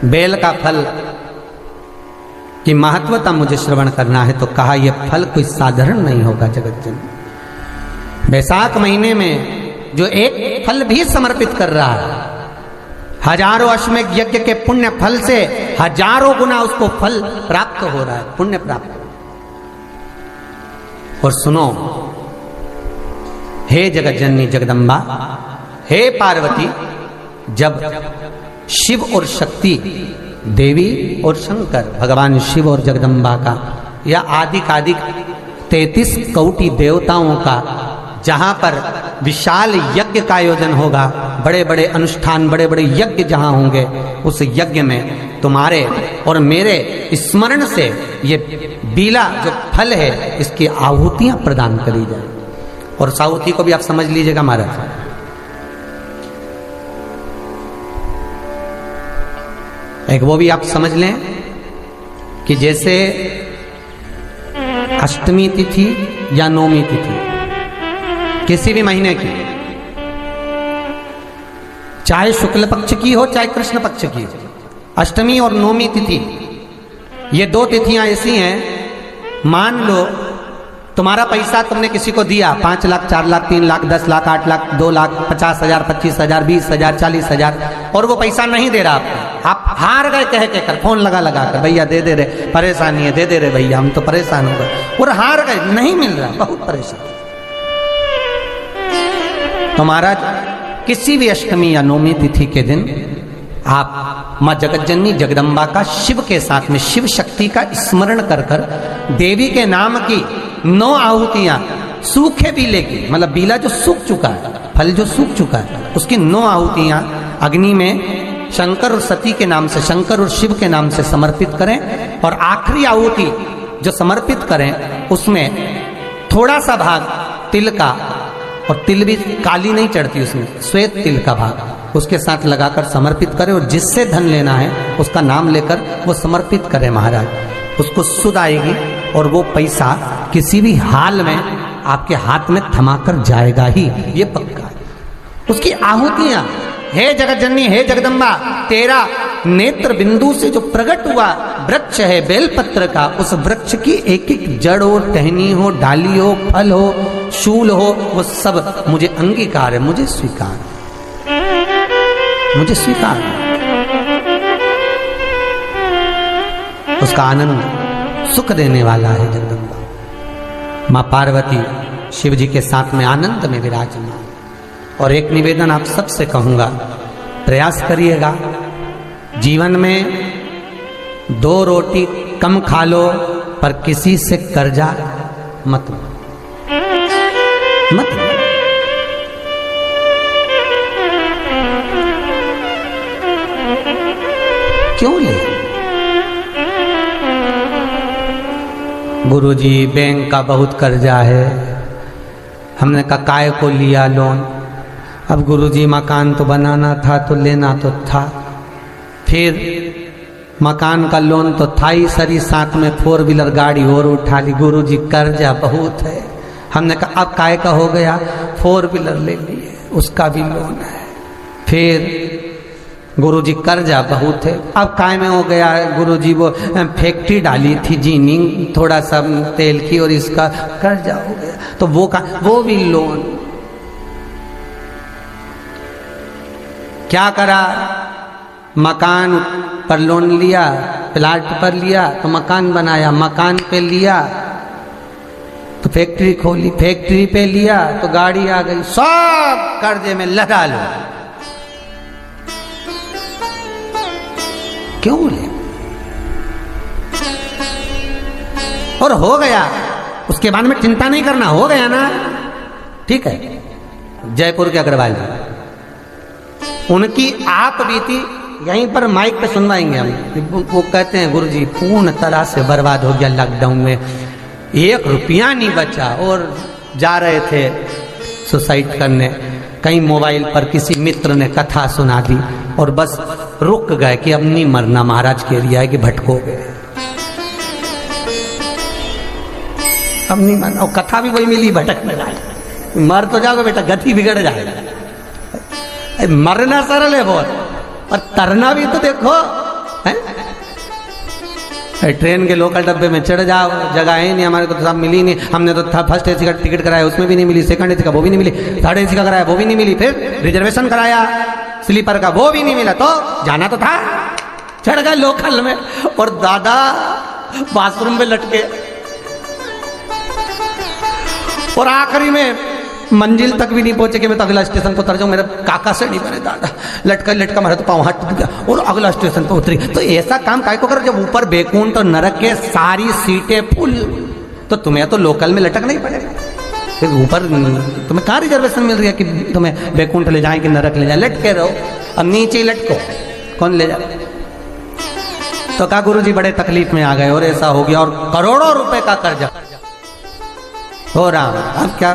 Bell का फल की महत्वता मुझे श्रवण करना है, तो कहा यह फल कोई साधारण नहीं होगा जगत जननी। बैसाख महीने में जो एक फल भी समर्पित कर रहा है, हजारों अश्वमेध यज्ञ के पुण्य फल से हजारों गुना उसको फल प्राप्त हो रहा है, पुण्य प्राप्त। और सुनो, हे जगत जननी जगदम्बा, हे पार्वती, जब शिव और शक्ति, देवी और शंकर, भगवान शिव और जगदम्बा का या आदिकादिक 33 कोटि देवताओं का जहां पर विशाल यज्ञ का आयोजन होगा, बड़े बड़े अनुष्ठान, बड़े बड़े यज्ञ जहां होंगे, उस यज्ञ में तुम्हारे और मेरे स्मरण से ये बीला जो फल है इसकी आहुतियां प्रदान करी जाए। और साहुति को भी आप समझ लीजिएगा महाराज, एक वो भी आप समझ लें कि जैसे अष्टमी तिथि या नौमी तिथि किसी भी महीने की, चाहे शुक्ल पक्ष की हो चाहे कृष्ण पक्ष की हो, अष्टमी और नौमी तिथि ये दो तिथियां ऐसी हैं, मान लो तुम्हारा पैसा तुमने किसी को दिया, 5 लाख, 4 लाख, 3 लाख, 10 लाख, 8 लाख, 2 लाख, 50,000, 25,000, 20,000, 40,000, और वो पैसा नहीं दे रहा आपको, आप हार गए कह के कर, फोन लगा कर, भैया दे दे रहे, परेशानी है, दे दे रहे भैया, हम तो परेशान हो गए, और हार गए, नहीं मिल रहा, बहुत परेशान। तो महाराज किसी भी अष्टमी या नौमी तिथि के दिन आप माँ जगत जननी जगदम्बा का शिव के साथ में, शिव शक्ति का स्मरण कर कर देवी के नाम की 9 आहुतियां, सूखे बीले की, मतलब बीला जो सूख चुका है, फल जो सूख चुका है, उसकी 9 आहुतियां अग्नि में शंकर और सती के नाम से, शंकर और शिव के नाम से समर्पित करें। और आखिरी आहुति जो समर्पित करें उसमें थोड़ा सा भाग तिल का, और तिल भी काली नहीं चढ़ती उसमें, श्वेत तिल का भाग उसके साथ लगाकर समर्पित करें, और जिससे धन लेना है उसका नाम लेकर वो समर्पित करें महाराज, उसको सुध आएगी और वो पैसा किसी भी हाल में आपके हाथ में थमाकर जाएगा ही, ये पक्का है। उसकी आहुतियां, हे जगत जननी, हे जगदम्बा, तेरा नेत्र बिंदु से जो प्रकट हुआ वृक्ष है बेलपत्र का, उस वृक्ष की एक एक जड़ हो, टहनी हो, डाली हो, फल हो, शूल हो, वो सब मुझे अंगीकार है, मुझे स्वीकार, मुझे स्वीकार। उसका आनंद सुख देने वाला है जगदम्बा माँ पार्वती शिव जी के साथ में आनंद में विराजमान। और एक निवेदन आप सबसे कहूंगा, प्रयास करिएगा जीवन में 2 रोटी कम खा लो पर किसी से कर्जा मत लो, मत लो। क्यों ले? गुरुजी बैंक का बहुत कर्जा है, हमने कहा काय को लिया लोन, अब गुरुजी मकान तो बनाना था तो लेना तो था, फिर मकान का लोन तो था ही सरी, साथ में 4 व्हीलर गाड़ी और उठा ली, गुरुजी कर्जा बहुत है। हमने कहा अब काय का हो गया, 4 व्हीलर ले लिए, उसका भी लोन है। फिर गुरुजी कर्जा बहुत है, अब काय में हो गया, गुरुजी वो फैक्ट्री डाली थी जीनिंग, थोड़ा सा तेल की, और इसका कर्जा हो गया, तो वो भी लोन। क्या करा, मकान पर लोन लिया, प्लाट पर लिया तो मकान बनाया, मकान पे लिया तो फैक्ट्री खोली, फैक्ट्री पे लिया तो गाड़ी आ गई, सब कर्जे में लगा लो। क्यों ले? और हो गया, उसके बाद में चिंता नहीं करना, हो गया ना, ठीक है। जयपुर के अग्रवाल जी, उनकी आप बीती यहीं पर माइक पे सुनवाएंगे हम। वो कहते हैं गुरुजी पूर्ण तरह से बर्बाद हो गया लॉकडाउन में, 1 रुपया नहीं बचा, और जा रहे थे सुसाइड करने, कहीं मोबाइल पर किसी मित्र ने कथा सुना दी और बस रुक गए कि अब नहीं मरना, महाराज के एरिया है कि भटको गए, अब नहीं मरना। और कथा भी वही मिली, भटकने वाली, मर तो जाओगे बेटा, गति बिगड़ जाएगा। मरना सरल है बहुत, और तरना भी तो देखो है? ट्रेन के लोकल डब्बे में चढ़ जाओ, जगह है नहीं, हमारे को तो सब मिली नहीं, हमने तो फर्स्ट एसी का टिकट कराया उसमें भी नहीं मिली, सेकंड एसी का वो भी नहीं मिली, थर्ड एसी का कराया वो भी नहीं मिली, फिर रिजर्वेशन कराया स्लीपर का वो भी नहीं मिला, तो जाना तो था, चढ़ गए लोकल में और दादा बाथरूम में लटके और आखिरी में मंजिल तक भी नहीं पहुंचे कि मैं तो अगला स्टेशन को उतर जाऊं, मेरे काका से नहीं बने दादा, लटका लटका मारा तो पाँव हाथ टूट गया और अगला स्टेशन पर उतरी। तो ऐसा काम काय को करो, जब ऊपर बैकुंठ और नरक के सारी सीटें फुल, तो तुम्हें तो लोकल में लटक नहीं पड़ेगा, फिर ऊपर तुम्हें कहाँ रिजर्वेशन मिल रही है कि तुम्हें बैकुंठ ले जाए कि नरक ले जाए, लटके रहो, अब नीचे ही लटको, कौन ले जाए। तो कहा गुरुजी बड़े तकलीफ में आ गए और ऐसा हो गया और करोड़ों रुपए का कर्जा हो रहा, अब क्या।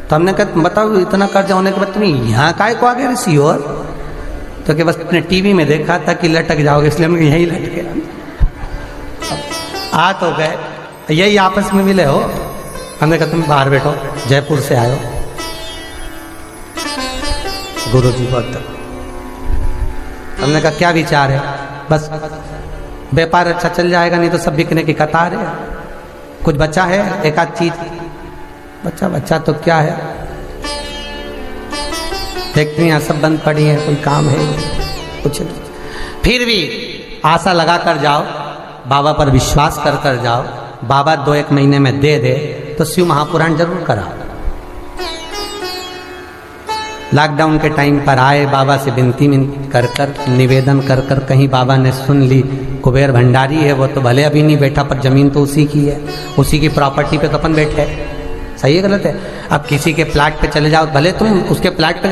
तो हमने कहा बताओ इतना कर्जा होने के बाद तुम यहाँ काय को आ गए ऋषि, और तो कि बस अपने टीवी में देखा था कि लटक जाओगे इसलिए हम यही लटके आ तो गए, यही आपस में मिले हो। हमने कहा तुम बाहर बैठो, जयपुर से आयो। गुरु जी बोलते, हमने कहा क्या विचार है, बस व्यापार अच्छा चल जाएगा, नहीं तो सब बिकने की कतार है, कुछ बचा है एक आध चीज, बच्चा तो क्या है, फैक्ट्रियां सब बंद पड़ी हैं, कोई काम है कुछ नहीं, फिर भी आशा लगा कर जाओ, बाबा पर विश्वास कर जाओ, बाबा 2-1 महीने में दे दे तो शिव महापुराण जरूर कराओ। लॉकडाउन के टाइम पर आए, बाबा से विनती कर निवेदन कर कहीं बाबा ने सुन ली, कुबेर भंडारी है वो तो भले अभी नहीं बैठा पर जमीन तो उसी की है, उसी की प्रॉपर्टी पे तो अपन बैठे, सही है गलत है। अब किसी के प्लाट पे चले जाओ, भले तुम उसके प्लाट पे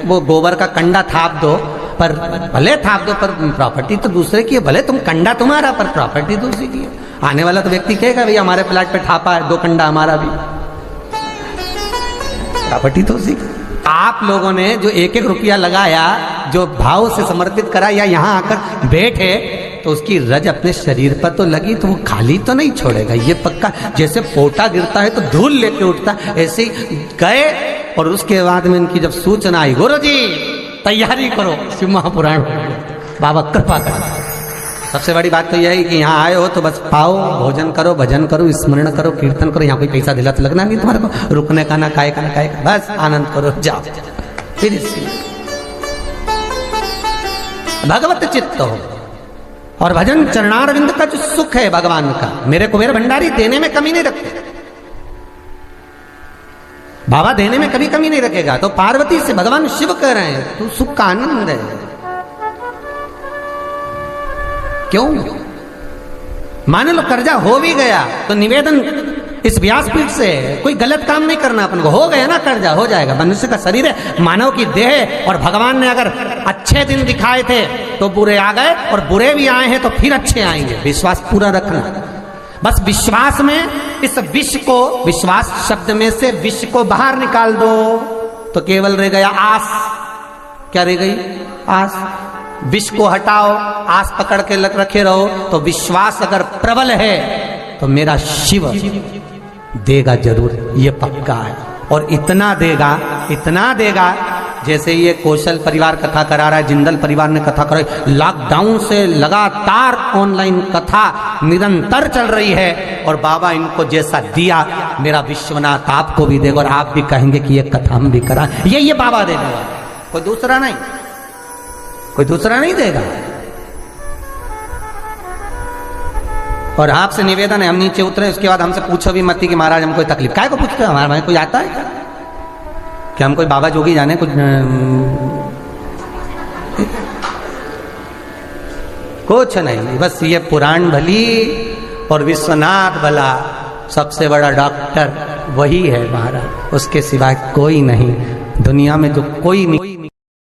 वो गोबर का कंडा थाप दो, पर भले थाप दो पर प्रॉपर्टी तो दूसरे की है, भले तुम कंडा तुम्हारा पर प्रॉपर्टी तो उसी की है। आने वाला तो व्यक्ति कहेगा भैया हमारे प्लाट पे ठापा है, 2 कंडा हमारा भी, प्रॉपर्टी तो उसी की। आप लोगों ने जो 1-1 रुपया लगाया, जो भाव से समर्पित करा या यहाँ आकर बैठे, तो उसकी रज अपने शरीर पर तो लगी, तो वो खाली तो नहीं छोड़ेगा, ये पक्का। जैसे पोटा गिरता है तो धूल लेके उठता, ऐसे ही गए। और उसके बाद में इनकी जब सूचना आई, गुरुजी तैयारी करो, शिव महापुराण बाबा कृपा करो। सबसे बड़ी बात तो यह है कि यहाँ आए हो तो बस पाओ, भोजन करो, भजन करो, स्मरण करो, कीर्तन करो, यहाँ कोई पैसा दिला तो लगना नहीं तुम्हारे को, रुकने का ना खाए का ना खाए का, बस आनंद करो, जाओ। फिर भगवत चित्त हो और भजन चरणारविंद का जो सुख है भगवान का, मेरे कुबेर भंडारी देने में कमी नहीं रखते, बाबा देने में कभी कमी नहीं रखेगा। तो पार्वती से भगवान शिव कह रहे हैं तू सुख का आनंद है, क्यों? मान लो कर्जा हो भी गया तो निवेदन इस व्यासपीठ से, कोई गलत काम नहीं करना अपन को, हो गया ना कर्जा, हो जाएगा। मनुष्य का शरीर है, मानव की देह है, और भगवान ने अगर अच्छे दिन दिखाए थे तो बुरे आ गए, और बुरे भी आए हैं तो फिर अच्छे आएंगे। विश्वास पूरा रखना, बस विश्वास में इस विष को, विश्वास शब्द में से विष को बाहर निकाल दो तो केवल रह गया आस। क्या रह गई? आस। विष को हटाओ, आस पकड़ के रखे रहो, तो विश्वास अगर प्रबल है तो मेरा शिव देगा जरूर, ये पक्का है। और इतना देगा जैसे ये कौशल परिवार कथा करा रहा है, जिंदल परिवार ने कथा कराई, लॉकडाउन से लगातार ऑनलाइन कथा निरंतर चल रही है, और बाबा इनको जैसा दिया मेरा विश्वनाथ आपको भी देगा, और आप भी कहेंगे कि ये कथा हम भी करा, ये बाबा देने वाला, कोई दूसरा नहीं देगा। और आपसे निवेदन है, हम नीचे उतरे उसके बाद हमसे पूछो भी मत कि महाराज हम कोई तकलीफ, काय को पूछते हो? हमारे कोई आता है क्या? हम कोई बाबा जोगी जाने कुछ नहीं, बस ये पुराण भली और विश्वनाथ भला, सबसे बड़ा डॉक्टर वही है महाराज, उसके सिवाय कोई नहीं दुनिया में, जो कोई नहीं।